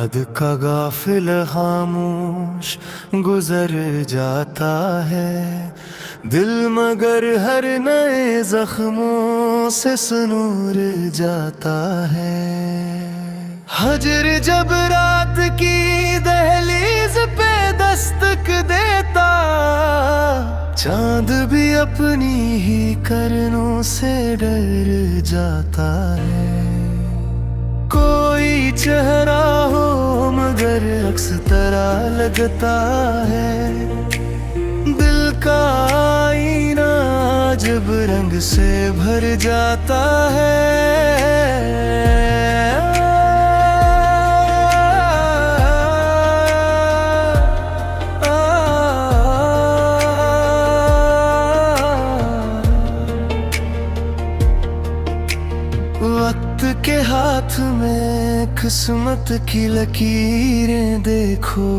याद का गाफिल खामोश गुजर जाता है दिल, मगर हर नए जख्मों से सुनूर जाता है। हजर जब रात की दहलीज पे दस्तक देता, चांद भी अपनी ही करनों से डर जाता है। कोई चेहरा हो मगर अक्स तरह लगता है, दिल का आईना जब रंग से भर जाता है। वक्त के हाथ में किस्मत की लकीरें देखो,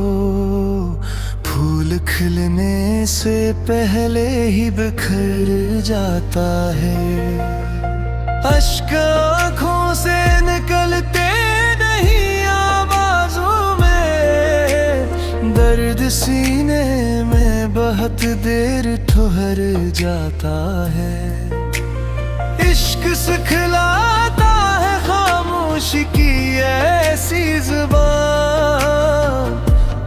फूल खिलने से पहले ही बिखर जाता है। अश्क आँखों से निकलते नहीं आवाज़ों में, दर्द सीने में बहुत देर ठहर जाता है। इश्क सिखलाता है खामोशी की ऐसी ज़ुबान,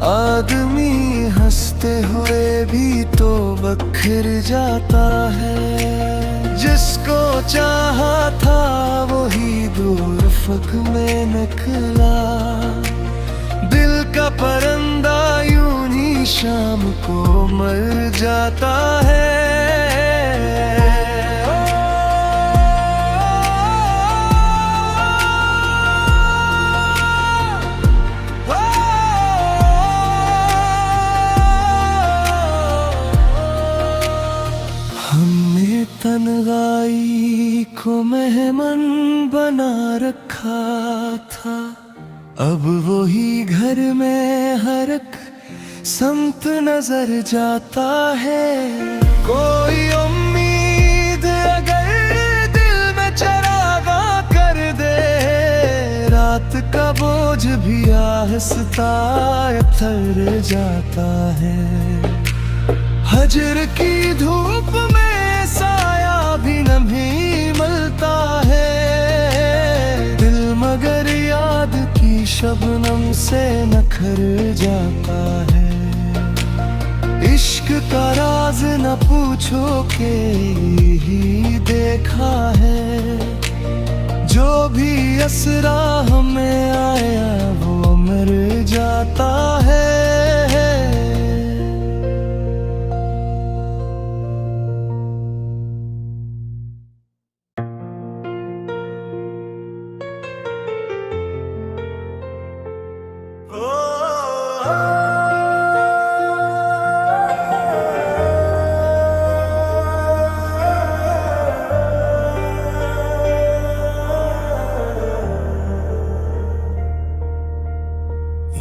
आदमी हंसते हुए भी तो बखर जाता है। जिसको चाहा था वही दूर फक में निकला, दिल का परिंदा यूं ही शाम को मर जाता है। हमने तन्हाई को मेहमान बना रखा था, अब वही घर में हर एक संत नजर जाता है। कोई उम्मीद अगर दिल में चरागा कर दे, रात का बोझ भी आहिस्ता उतर जाता है। हजर की धूप में साया भी नहीं मिलता है, दिल मगर याद की शबनम से नखर जाता है। इश्क का राज न पूछो के ही देखा है, जो भी असरा हमें आया वो मर जाता है।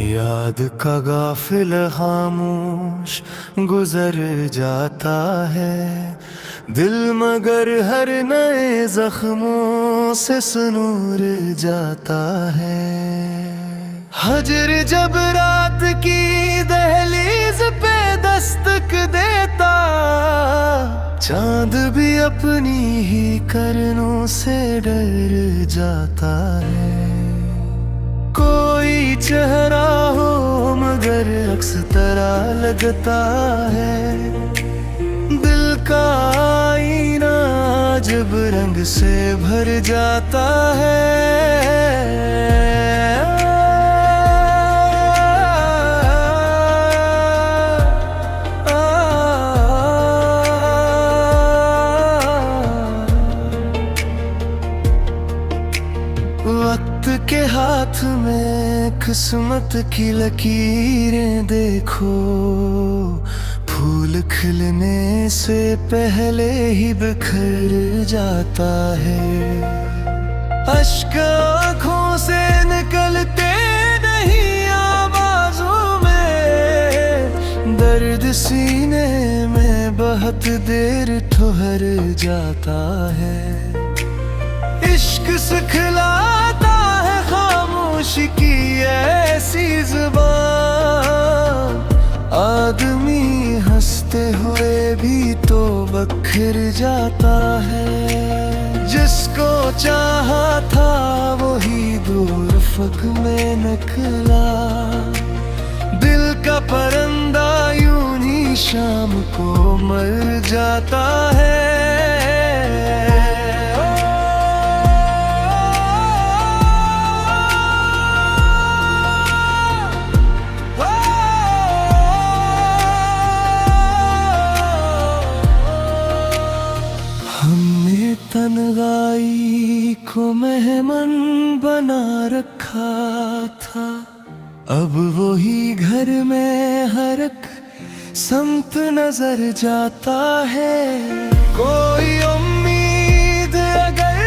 याद का गाफिल खामोश गुजर जाता है दिल, मगर हर नए जख्मों से सुनूर जाता है। हजर जब रात की दहलीज पे दस्तक देता, चांद भी अपनी ही करनों से डर जाता है। कोई चेहरा हो मगर अक्स तरह लगता है, दिल का आईना जब रंग से भर जाता है। वक्त के हाथ में किस्मत की लकीरें देखो, फूल खिलने से पहले ही बिखर जाता है। अश्क आँखों से निकलते नहीं आवाज़ों में, दर्द सीने में बहुत देर ठहर जाता है। इश्क सिखलाता है खामोश खामोशी की ऐसी जुबान, आदमी हंसते हुए भी तो बखर जाता है। जिसको चाहा था वही दूर फक में निकला, दिल का परिंदा यूं ही शाम को मर जाता है। हमने तन्हाई को मेहमान बना रखा था, अब वही घर में हर एक संत नजर जाता है। कोई उम्मीद अगर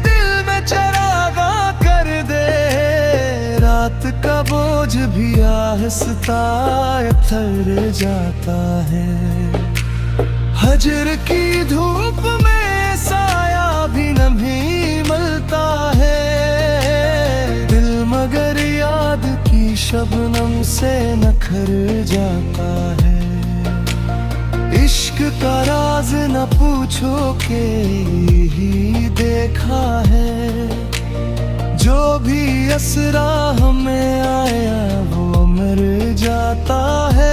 दिल में चरागा कर दे, रात का बोझ भी आहिस्ता उतर जाता है। हजर की धूप में साया भी नहीं मिलता है, दिल मगर याद की शबनम से नखर जाता है। इश्क का राज न पूछो के ही देखा है, जो भी असरा हमें आया वो मर जाता है।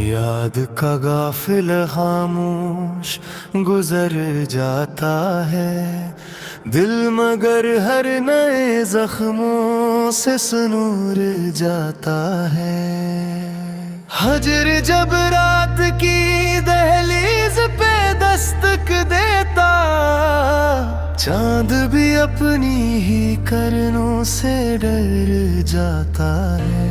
याद का गाफिल खामोश गुजर जाता है, दिल मगर हर नए जख्मों से सुनूर जाता है। हजर जब रात की दहलीज पे दस्तक देता, चांद भी अपनी ही करनों से डर जाता है।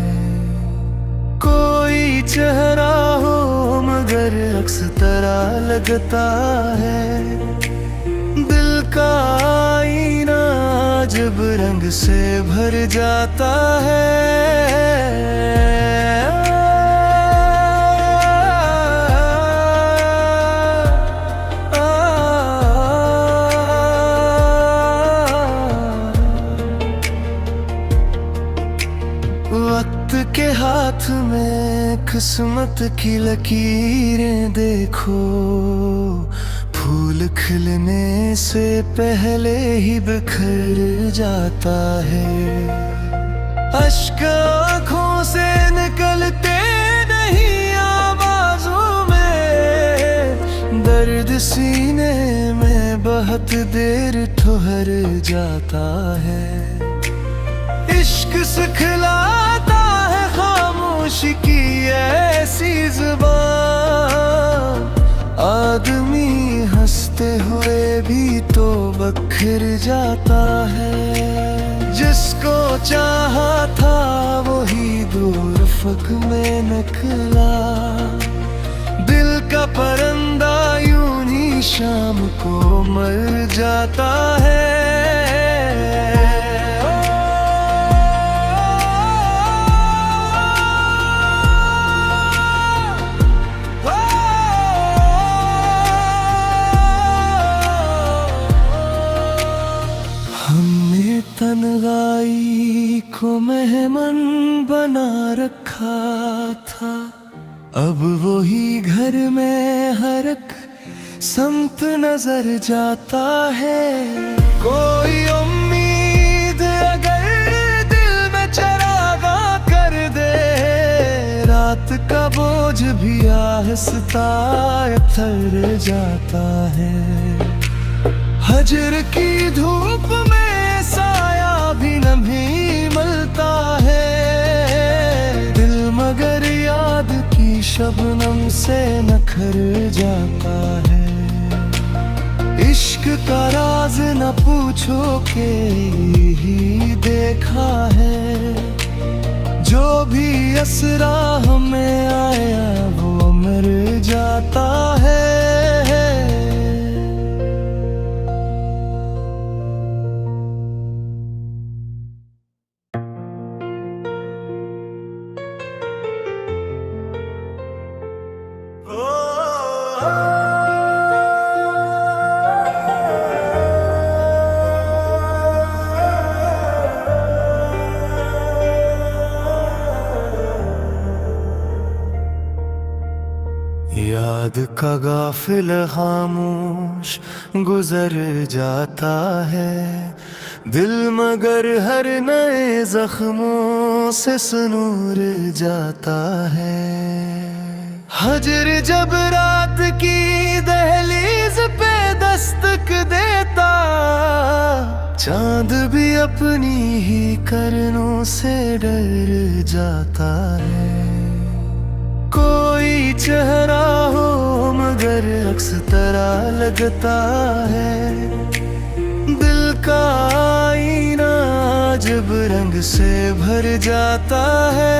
कोई चेहरा हो मगर अक्स तरह लगता है, दिल का आईना जब रंग से भर जाता है। वक्त के हाथ में किस्मत की लकीरें देखो, फूल खिलने से पहले ही बिखर जाता है। अश्क आँखों से निकलते नहीं आवाज़ों में, दर्द सीने में बहुत देर ठहर जाता है। इश्क सिखलाता है खामोशी की ऐसी जुबान, आदमी हंसते हुए भी तो बखर जाता है। जिसको चाहा था वही दूर फक में निकला, दिल का परिंदा यूं ही शाम को मर जाता है। तन्हाई को मेहमान बना रखा था, अब वही घर में हर एक संत नजर जाता है। कोई उम्मीद अगर दिल में चरागा कर दे, रात का बोझ भी आहिस्ता उतर जाता है। हजर की धूप में साया भी नहीं मिलता है, दिल मगर याद की शबनम से नखर जाता है। इश्क का राज न पूछो के ही देखा है, जो भी असरा हमें आया वो मर जाता है। याद का गाफिल खामोश गुजर जाता है दिल, मगर हर नए जख्मों से सुनूर जाता है। हजर जब रात की दहलीज पे दस्तक देता, चांद भी अपनी ही करनों से डर जाता है। कोई चेहरा हो मगर अक्स तरह लगता है, दिल का आईना जब रंग से भर जाता है।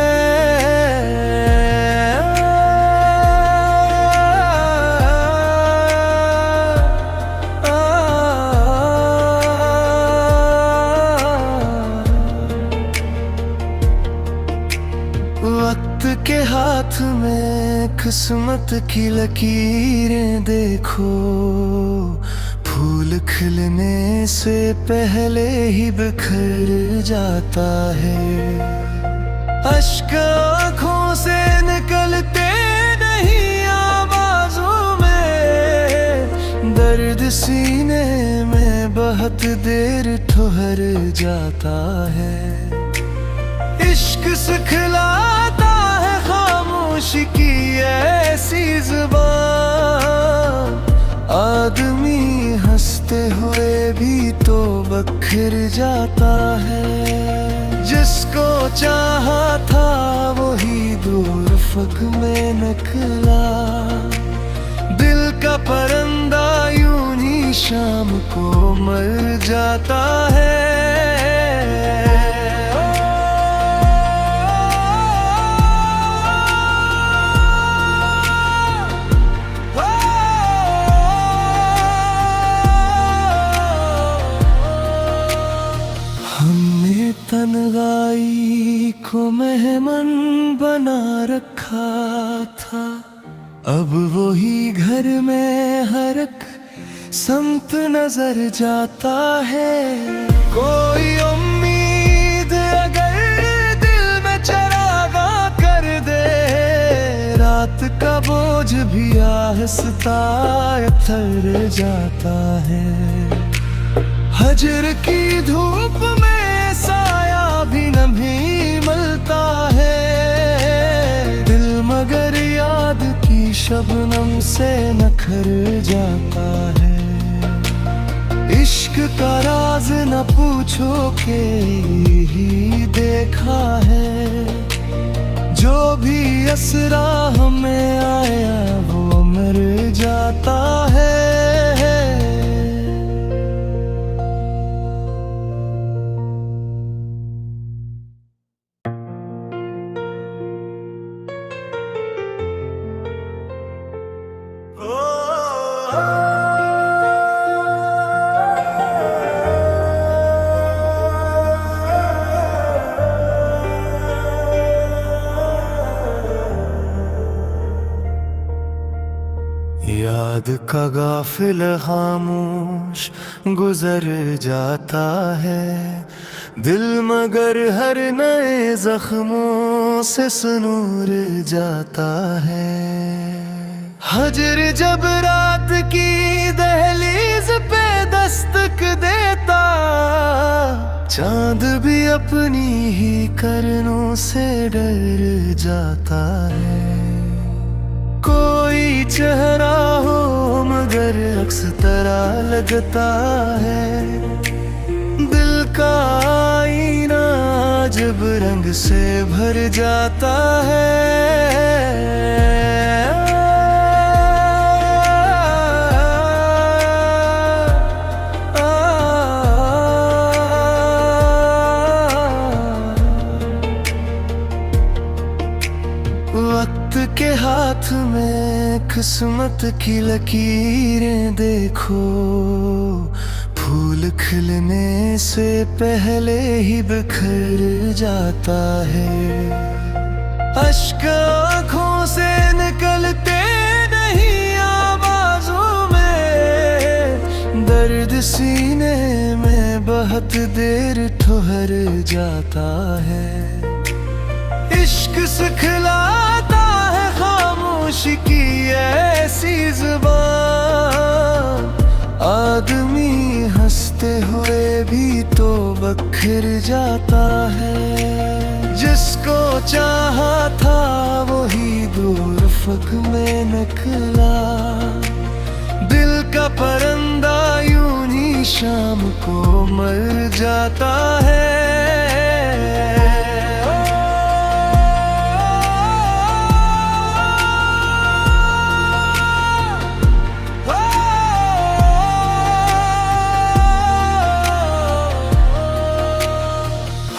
वक्त के हाथ में किस्मत की लकीरें देखो, फूल खिलने से पहले ही बिखर जाता है। अश्क आँखों से निकलते नहीं आवाज़ों में, दर्द सीने में बहुत देर ठहर जाता है। इश्क सिखलाता है खामोशी की ऐसी ज़ुबान, आदमी हंसते हुए भी तो बखर जाता है। जिसको चाहा था वही दूर फक में निकला, दिल का परिंदा यूं ही शाम को मर जाता है। हमने तन्हाई को मेहमान बना रखा था, अब वही घर में हर एक संत नजर जाता है। कोई उम्मीद अगर दिल में चरागा कर दे, रात का बोझ भी आहिस्ता उतर जाता है। हजर की धूप में साया भी नहीं मिलता है, दिल मगर याद की शबनम से नखर जाता है। इश्क का राज न पूछो के ही देखा है, जो भी असरा हमें आया वो मर जाता है। याद का गाफिल खामोश गुजर जाता है दिल, मगर हर नए जख्मों से सुनूर जाता है। हजर जब रात की दहलीज पे दस्तक देता, चांद भी अपनी ही करनों से डर जाता है। कोई चेहरा हो मगर अक्स तरह लगता है, दिल का आईना जब रंग से भर जाता है। किस्मत की लकीरें देखो, फूल खिलने से पहले ही बिखर जाता है। अश्क आँखों से निकलते नहीं आवाज़ों में, दर्द सीने में बहुत देर ठहर जाता है। इश्क सिखलाता है खामोशी की ऐसी ज़ुबान, आदमी हंसते हुए भी तो बखर जाता है। जिसको चाहा था वही दूर फक में निकला, दिल का परिंदा यूं ही शाम को मर जाता है।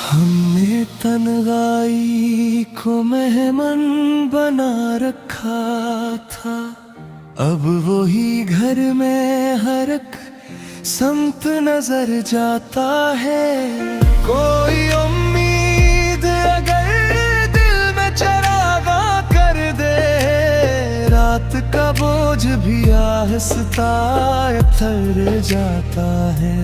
हमने तन्हाई को मेहमान बना रखा था, अब वही घर में हर एक संत नजर जाता है। कोई उम्मीद अगर दिल में चरागा कर दे, रात का बोझ भी आहिस्ता उतर जाता है।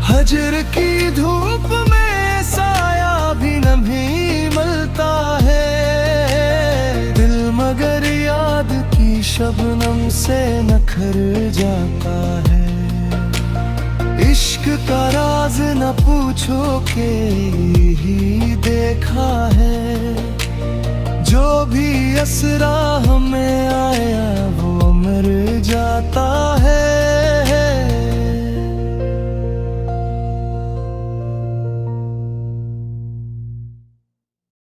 हजर की धूप में साया भी नहीं मिलता है, दिल मगर याद की शबनम से नखर जाता है। इश्क का राज न पूछो के ही देखा है, जो भी असरा हमें आया वो मर जा